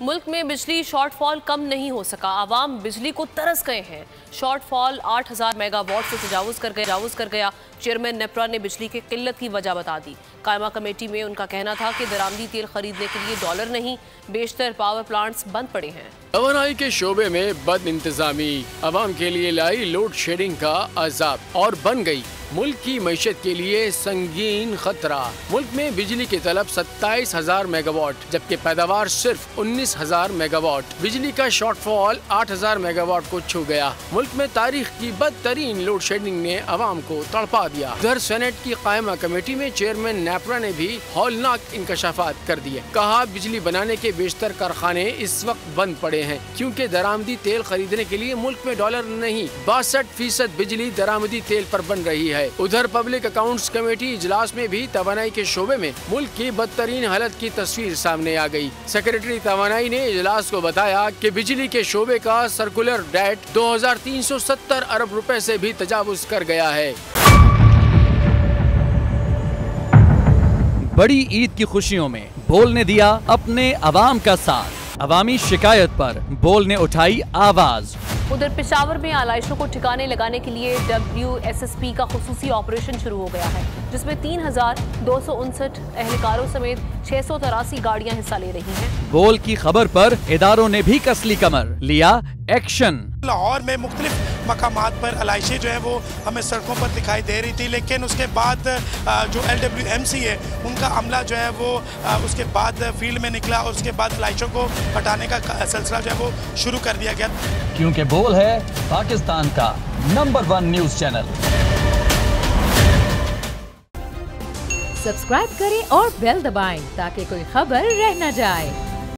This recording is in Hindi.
मुल्क में बिजली शॉर्टफॉल कम नहीं हो सका, आवाम बिजली को तरस गए हैं। शॉर्टफॉल 8000 मेगावाट से तजावुज कर गया। चेयरमैन नेपरा ने बिजली की किल्लत की वजह बता दी। कायमा कमेटी में उनका कहना था कि दरामदी तेल खरीदने के लिए डॉलर नहीं, बेशतर पावर प्लांट्स बंद पड़े हैं। तवानाई के शोबे में बद इंतजामी आवाम के लिए लाई लोड शेडिंग का अजाब और बन गई मुल्क की मईशत के लिए संगीन खतरा। मुल्क में बिजली की तलब 27,000 मेगावाट जबकि पैदावार सिर्फ 19,000 मेगावाट। बिजली का शॉर्टफॉल 8,000 मेगावाट को छू गया। मुल्क में तारीख की बदतरीन लोड शेडिंग ने आवाम को तड़पा दिया। उधर सेनेट की कायमा कमेटी में चेयरमैन नेपरा ने भी हौलनाक इंकशाफात कर दिए। कहा बिजली बनाने के बेशतर कारखाने इस वक्त बंद पड़े हैं क्योंकि दरामदी तेल खरीदने के लिए मुल्क में डॉलर नहीं, 62% बिजली दरामदी तेल पर बन रही है। उधर पब्लिक अकाउंट्स कमेटी इजलास में भी तवानाई के शोबे में मुल्क की बदतरीन हालत की तस्वीर सामने आ गई। सेक्रेटरी तवानाई ने इजलास को बताया कि बिजली के शोबे का सर्कुलर डेट 2370 अरब रुपए से भी तजावुज कर गया है। बड़ी ईद की खुशियों में बोल ने दिया अपने अवाम का साथ। अवामी शिकायत पर बोल ने उठाई आवाज। उधर पेशावर में आलाइशों को ठिकाने लगाने के लिए WSSP का खुसूसी ऑपरेशन शुरू हो गया है, जिसमें 3259 एहलकारों समेत 683 गाड़ियां हिस्सा ले रही हैं। बोल की खबर पर इदारों ने भी कसली कमर, लिया एक्शन। लाहौर में मुख्तलिफ मकामात पर आलाइशें जो है वो हमें सड़कों पर दिखाई दे रही थी, लेकिन उसके बाद जो LWMC है उनका अमला जो है वो उसके बाद फील्ड में निकला और उसके बाद आलाइशों को हटाने का सिलसिला जो है वो शुरू कर दिया गया। क्योंकि बोल है पाकिस्तान का नंबर 1 न्यूज चैनल। सब्सक्राइब करें और बेल दबाएं ताकि कोई खबर रह न जाए।